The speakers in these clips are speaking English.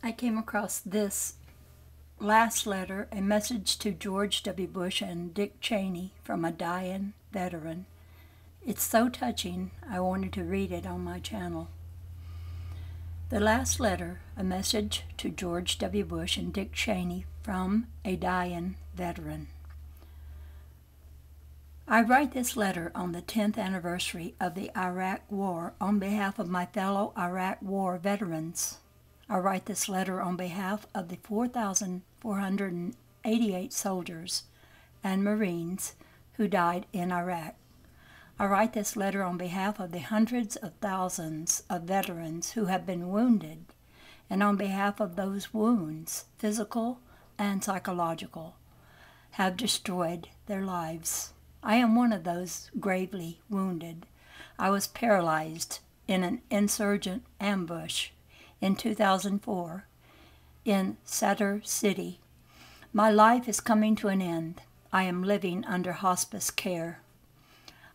I came across this last letter, a message to George W. Bush and Dick Cheney from a dying veteran. It's so touching, I wanted to read it on my channel. The last letter, a message to George W. Bush and Dick Cheney from a dying veteran. I write this letter on the 10th anniversary of the Iraq War on behalf of my fellow Iraq War veterans. I write this letter on behalf of the 4,488 soldiers and Marines who died in Iraq. I write this letter on behalf of the hundreds of thousands of veterans who have been wounded, and on behalf of those wounds, physical and psychological, have destroyed their lives. I am one of those gravely wounded. I was paralyzed in an insurgent ambush in 2004 in Sadr City. My life is coming to an end. I am living under hospice care.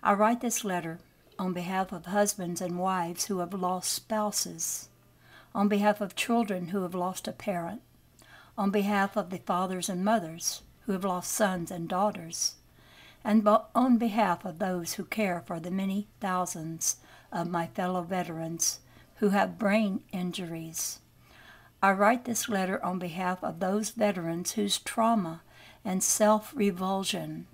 I write this letter on behalf of husbands and wives who have lost spouses, on behalf of children who have lost a parent, on behalf of the fathers and mothers who have lost sons and daughters, and on behalf of those who care for the many thousands of my fellow veterans who have brain injuries. I write this letter on behalf of those veterans whose trauma and self-revulsion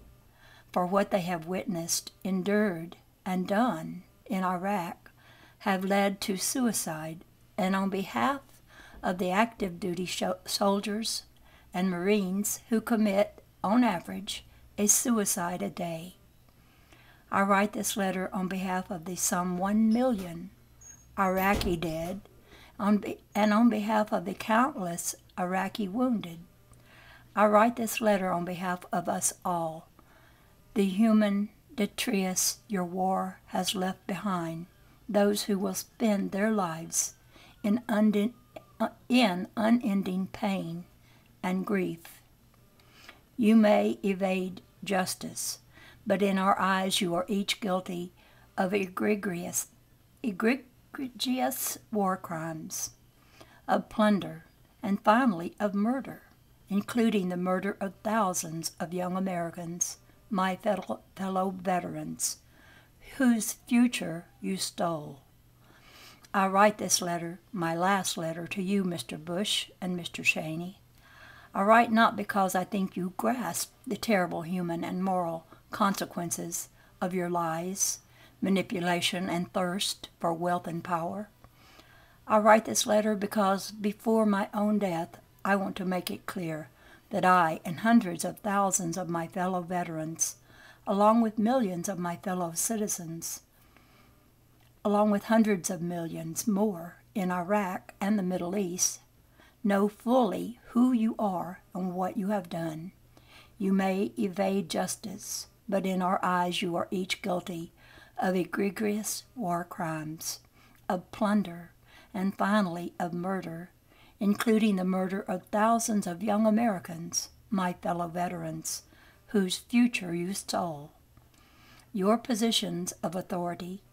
for what they have witnessed, endured, and done in Iraq have led to suicide, and on behalf of the active duty soldiers and Marines who commit, on average, a suicide a day. I write this letter on behalf of the some 1 million Iraqi dead, and on behalf of the countless Iraqi wounded. I write this letter on behalf of us all, the human detritus your war has left behind, those who will spend their lives in unending pain and grief. You may evade justice, but in our eyes you are each guilty of egregious war crimes, of plunder, and finally of murder, including the murder of thousands of young Americans, my fellow veterans, whose future you stole. I write this letter, my last letter, to you, Mr. Bush and Mr. Cheney. I write not because I think you grasp the terrible human and moral consequences of your lies, manipulation, and thirst for wealth and power. I write this letter because before my own death, I want to make it clear that I and hundreds of thousands of my fellow veterans, along with millions of my fellow citizens, along with hundreds of millions more in Iraq and the Middle East, know fully who you are and what you have done. You may evade justice, but in our eyes you are each guilty of egregious war crimes, of plunder, and finally of murder, including the murder of thousands of young Americans, my fellow veterans, whose future you stole. Your positions of authority,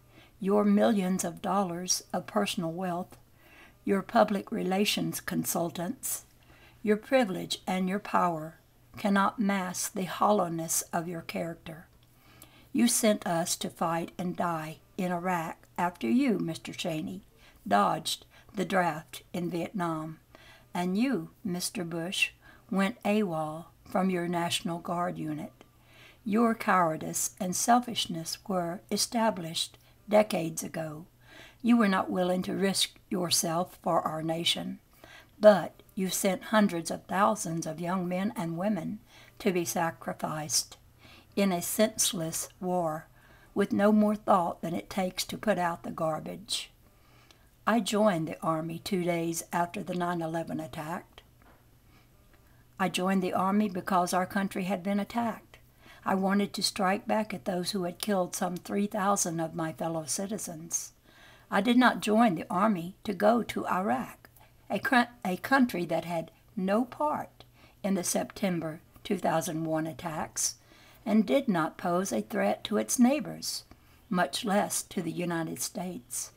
your millions of dollars of personal wealth, your public relations consultants, your privilege and your power cannot mask the hollowness of your character. You sent us to fight and die in Iraq after you, Mr. Cheney, dodged the draft in Vietnam, and you, Mr. Bush, went AWOL from your National Guard unit. Your cowardice and selfishness were established decades ago. You were not willing to risk yourself for our nation, but you sent hundreds of thousands of young men and women to be sacrificed in a senseless war with no more thought than it takes to put out the garbage. I joined the Army 2 days after the 9/11 attack. I joined the Army because our country had been attacked. I wanted to strike back at those who had killed some 3,000 of my fellow citizens. I did not join the Army to go to Iraq, a country that had no part in the September 2001 attacks and did not pose a threat to its neighbors, much less to the United States.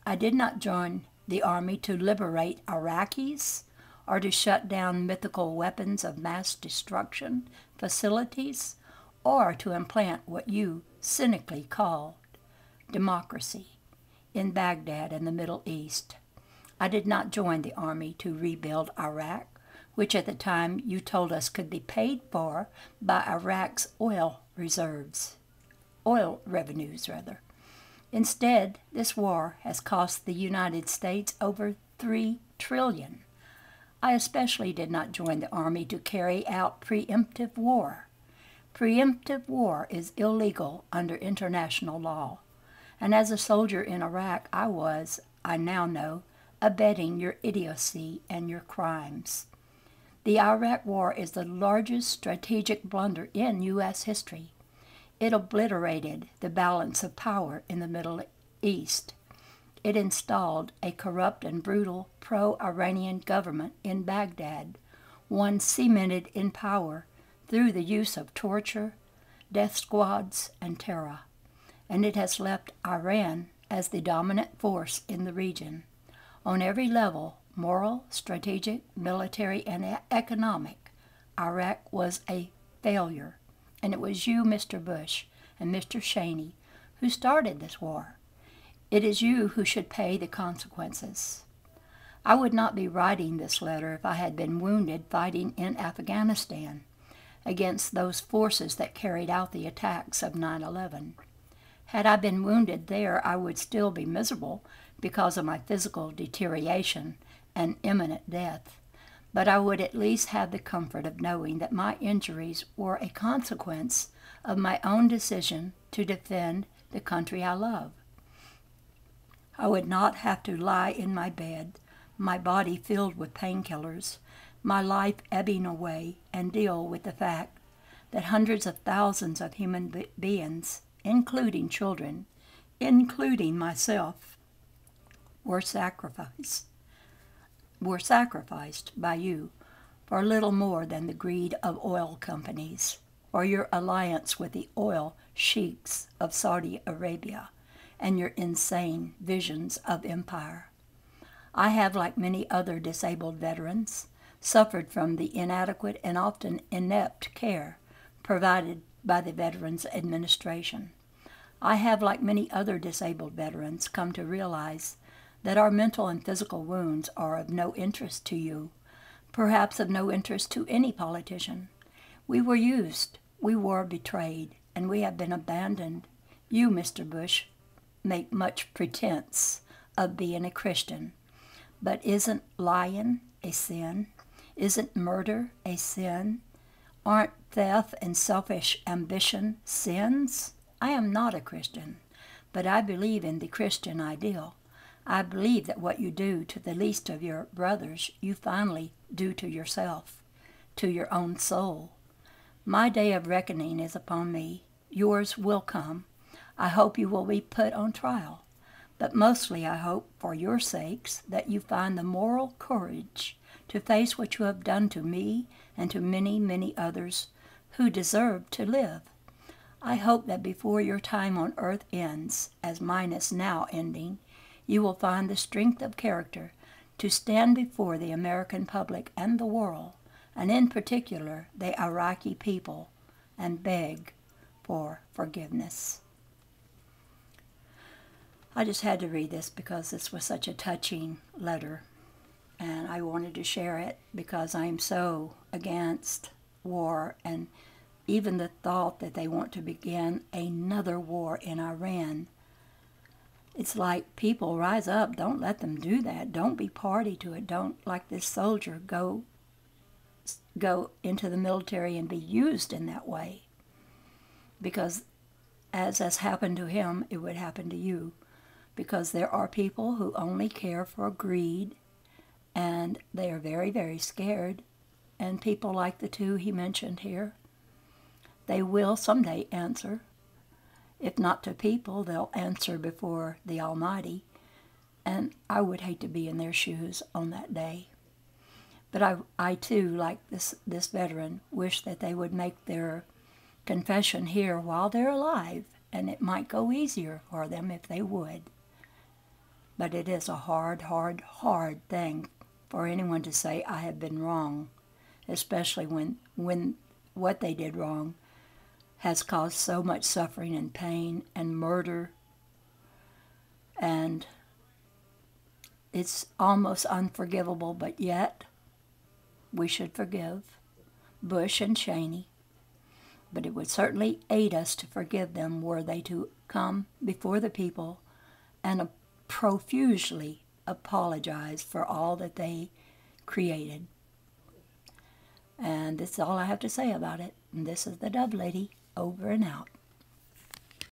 I did not join the Army to liberate Iraqis or to shut down mythical weapons of mass destruction facilities, or to implant what you cynically called democracy in Baghdad and the Middle East. I did not join the Army to rebuild Iraq, which at the time you told us could be paid for by Iraq's oil revenues. Instead, this war has cost the United States over $3 trillion. I especially did not join the Army to carry out preemptive war. Preemptive war is illegal under international law. And as a soldier in Iraq, I now know, abetting your idiocy and your crimes. The Iraq War is the largest strategic blunder in U.S. history. It obliterated the balance of power in the Middle East. It installed a corrupt and brutal pro-Iranian government in Baghdad, one cemented in power through the use of torture, death squads, and terror. And it has left Iran as the dominant force in the region. On every level, moral, strategic, military, and economic, Iraq was a failure. And it was you, Mr. Bush, and Mr. Cheney, who started this war. It is you who should pay the consequences. I would not be writing this letter if I had been wounded fighting in Afghanistan against those forces that carried out the attacks of 9/11. Had I been wounded there, I would still be miserable because of my physical deterioration and imminent death, but I would at least have the comfort of knowing that my injuries were a consequence of my own decision to defend the country I love. I would not have to lie in my bed, my body filled with painkillers, my life ebbing away, and deal with the fact that hundreds of thousands of human beings, including children, including myself, were sacrificed by you for little more than the greed of oil companies, or your alliance with the oil sheiks of Saudi Arabia, and your insane visions of empire. I have, like many other disabled veterans, suffered from the inadequate and often inept care provided by the Veterans Administration. I have, like many other disabled veterans, come to realize that our mental and physical wounds are of no interest to you, perhaps of no interest to any politician. We were used, we were betrayed, and we have been abandoned. You, Mr. Bush, make much pretense of being a Christian, but isn't lying a sin? Isn't murder a sin? Aren't theft and selfish ambition sins? I am not a Christian, but I believe in the Christian ideal. I believe that what you do to the least of your brothers, you finally do to yourself, to your own soul. My day of reckoning is upon me. Yours will come. I hope you will be put on trial, but mostly I hope, for your sakes, that you find the moral courage to face what you have done to me and to many, many others who deserve to live. I hope that before your time on earth ends, as mine is now ending, you will find the strength of character to stand before the American public and the world, and in particular the Iraqi people, and beg for forgiveness. I just had to read this because this was such a touching letter, and I wanted to share it because I'm so against war, and even the thought that they want to begin another war in Iran. It's like, people, rise up. Don't let them do that. Don't be party to it. Don't, like this soldier, go into the military and be used in that way. Because as has happened to him, it would happen to you. Because there are people who only care for greed, and they are very, very scared. And people like the two he mentioned here, they will someday answer. If not to people, they'll answer before the Almighty. And I would hate to be in their shoes on that day. But I too, like this veteran, wish that they would make their confession here while they're alive, and it might go easier for them if they would. But it is a hard, hard, hard thing for anyone to say, I have been wrong, especially when what they did wrong has caused so much suffering and pain and murder. And it's almost unforgivable, but yet we should forgive Bush and Cheney. But it would certainly aid us to forgive them were they to come before the people and profusely apologize for all that they created. And that's all I have to say about it. And this is the Dove Lady, over and out.